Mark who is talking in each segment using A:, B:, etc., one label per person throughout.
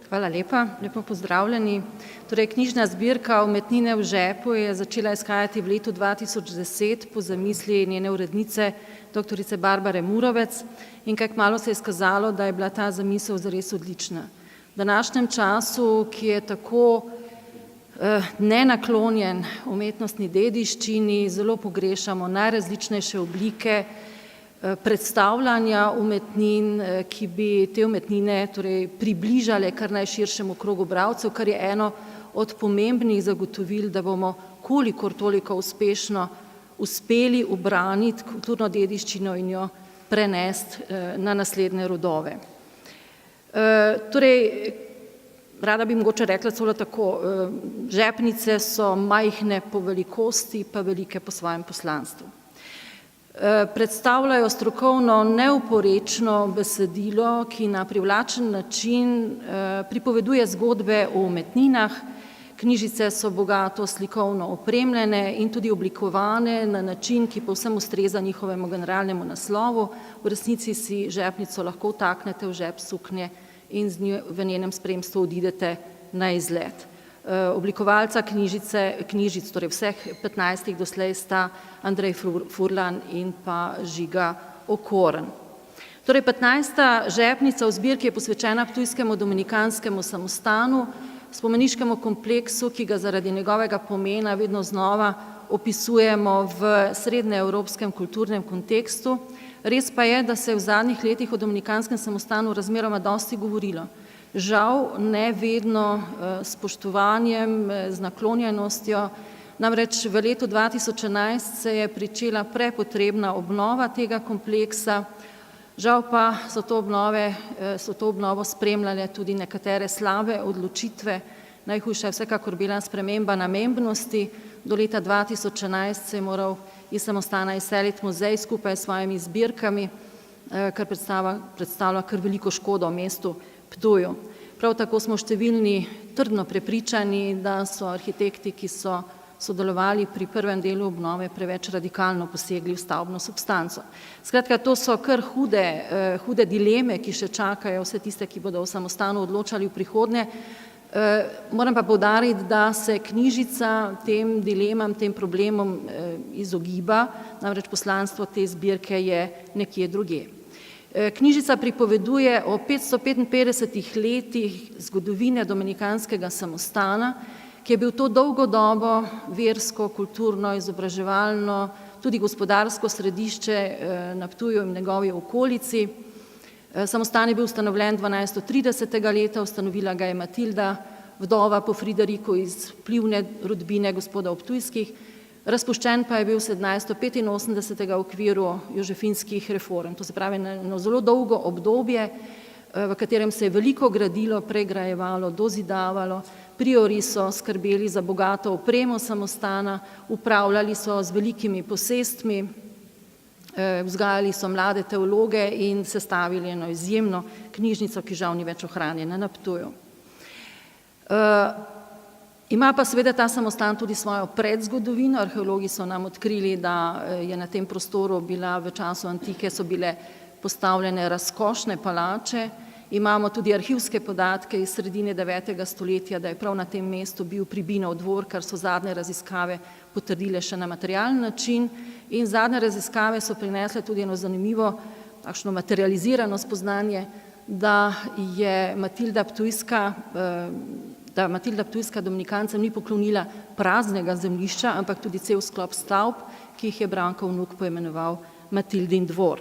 A: Hvala lepa, lepo pozdravljeni. Torej, knjižna zbirka Umetnine v žepu je začela izhajati v letu 2010 po zamisli njene urednice, doktorice Barbare Murovec, in kaj kmalu se je izkazalo, da je bila ta zamisel zares odlična. V današnjem času, ki je tako nenaklonjen umetnostni dediščini, zelo pogrešamo najrazličnejše oblike predstavljanja umetnin, ki bi te umetnine torej približale kar najširšemu krogu bralcev, kar je eno od pomembnih zagotovil, da bomo kolikor toliko uspešno uspeli ubraniti kulturno dediščino in jo prenesti na naslednje rodove. Torej, rada bi mogoče rekla celo tako, žepnice so majhne po velikosti, pa velike po svojem poslanstvu. Predstavljajo strokovno neoporečno besedilo, ki na privlačen način pripoveduje zgodbe o umetninah. Knjižice so bogato slikovno opremljene in tudi oblikovane na način, ki povsem ustreza njihovemu generalnemu naslovu. V resnici si žepnico lahko vtaknete v žep suknje in v njenem spremstvu odidete na izlet. Oblikovalca knjižic, torej vseh 15 doslej sta Andrej Furlan in pa Žiga Okorn. Torej 15. žepnica v zbirki je posvečena ptujskemu dominikanskemu samostanu, spomeniškemu kompleksu, ki ga zaradi njegovega pomena vedno znova opisujemo v srednjeevropskem kulturnem kontekstu. Res pa je, da se je v zadnjih letih o dominikanskem samostanu razmeroma dosti govorilo. Žal ne vedno s spoštovanjem, z naklonjenostjo. Namreč v letu 2011 se je pričela prepotrebna obnova tega kompleksa. Žal pa so to obnovo spremljale tudi nekatere slabe odločitve. Najhujša je vsekakor bila sprememba namembnosti. Do leta 2011 se je moral iz samostana izseliti muzej skupaj s svojimi zbirkami, kar predstavlja kar veliko škodo mestu Ptuju. Prav tako smo številni trdno prepričani, da so arhitekti, ki so sodelovali pri prvem delu obnove, preveč radikalno posegli v stavbno substanco. Skratka, to so kar hude dileme, ki še čakajo vse tiste, ki bodo o samostanu odločali v prihodnje. Moram pa poudariti, da se knjižica tem dilemam, tem problemom izogiba, namreč poslanstvo te zbirke je nekje drugje. Knjižica pripoveduje o 555 letih zgodovine dominikanskega samostana, ki je bil to dolgo dobo versko, kulturno, izobraževalno, tudi gospodarsko središče na Ptuju in njegovi okolici. Samostan je bil ustanovljen 1230. leta, ustanovila ga je Matilda, vdova po Frideriku iz vplivne rodbine gospoda Ptujskih. Razpuščen pa je bil 1785. v okviru jožefinskih reform. To se pravi na zelo dolgo obdobje, v katerem se je veliko gradilo, pregrajevalo, dozidavalo. Priori so skrbeli za bogato opremo samostana, upravljali so z velikimi posestmi, vzgajali so mlade teologe in sestavili eno izjemno knjižnico, ki žal ni več ohranjena na Ptuju. Ima pa seveda ta samostan tudi svojo predzgodovino. Arheologi so nam odkrili, da je na tem prostoru v času antike so bile postavljene razkošne palače. Imamo tudi arhivske podatke iz sredine 9. stoletja, da je prav na tem mestu bil Pribinov dvor, kar so zadnje raziskave potrdile še na materialen način. In zadnje raziskave so prinesle tudi eno zanimivo, takšno materializirano spoznanje, da je Matilda Ptujska dominikancem ni poklonila praznega zemljišča, ampak tudi cel sklop stavb, ki jih je Brankov vnuk poimenoval Matildin dvor.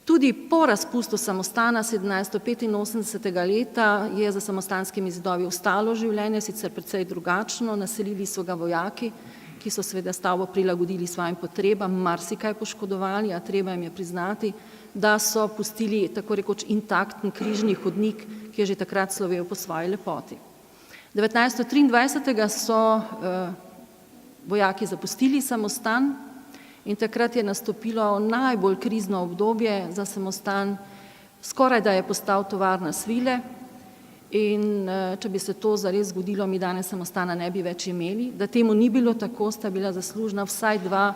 A: Tudi po razpustu samostana 1785. leta je za samostanskimi zidovi ostalo življenje, sicer precej drugačno. Naselili so ga vojaki, ki so seveda stavbo prilagodili svojim potrebam, marsikaj poškodovali, a treba jim je priznati, da so pustili tako rekoč intakten križni hodnik, ki je že takrat slovel po svoji lepoti. 1923. so vojaki zapustili samostan in takrat je nastopilo najbolj krizno obdobje za samostan. Skoraj da je postal tovarna svile in če bi se to zares zgodilo, mi danes samostana ne bi več imeli. Da temu ni bilo tako, sta bila zaslužna vsaj dva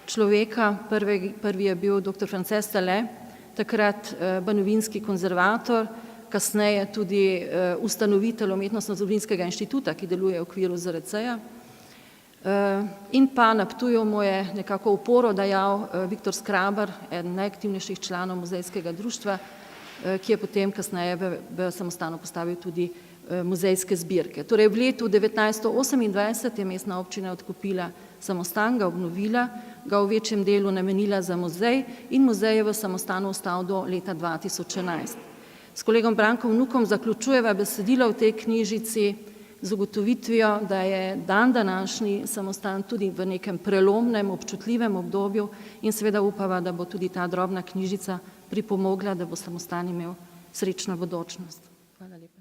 A: človeka. Prvi je bil dr. Frances Tale, takrat banovinski konzervator, kasneje tudi ustanovitelj Umetnostno-zgodovinskega inštituta, ki deluje v okviru ZRC-ja. In pa na Ptuju mu je nekako oporo dajal Viktor Skrabar, eden najaktivnejših članov muzejskega društva, ki je potem kasneje v samostanu postavil tudi muzejske zbirke. Torej v letu 1928 je mestna občina odkupila samostan, ga obnovila, ga v večjem delu namenila za muzej in muzej je v samostanu ostal do leta 2011. S kolegom Brankom Vnukom zaključujeva besedilo v tej knjižici z ugotovitvijo, da je dan današnji samostan tudi v nekem prelomnem, občutljivem obdobju in seveda upava, da bo tudi ta drobna knjižica pripomogla, da bo samostan imel srečno bodočnost. Hvala lepa.